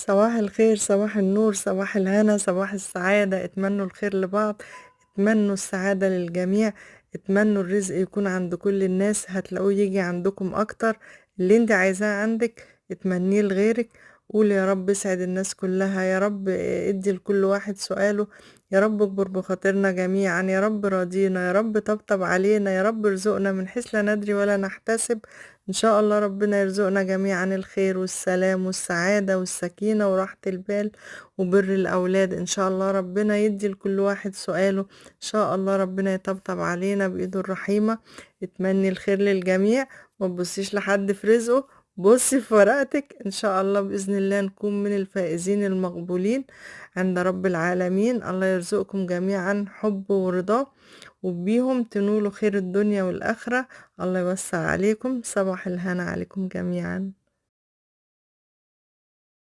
صباح الخير، صباح النور، صباح الهنا، صباح السعادة. اتمنوا الخير لبعض، اتمنوا السعادة للجميع، اتمنوا الرزق يكون عند كل الناس، هتلاقوه يجي عندكم اكتر. اللي انت عايزاه عندك اتمنيه لغيرك. قول يا رب اسعد الناس كلها، يا رب ادي لكل واحد سؤاله، يا رب اكبر بخاطرنا جميعا، يا رب راضينا، يا رب طبطب علينا، يا رب ارزقنا من حيث لا ندري ولا نحتسب. ان شاء الله ربنا يرزقنا جميعا الخير والسلام والسعادة والسكينة وراحة البال وبر الاولاد. ان شاء الله ربنا يدي لكل واحد سؤاله، ان شاء الله ربنا يطبطب علينا بايده الرحيمة. اتمني الخير للجميع، ما تبصيش لحد في رزقه، بصي في ورقتك. ان شاء الله باذن الله نكون من الفائزين المقبولين عند رب العالمين. الله يرزقكم جميعا حبه ورضاه، وبيهم تنولوا خير الدنيا والآخرة. الله يوسع عليكم، صباح الهنا عليكم جميعا.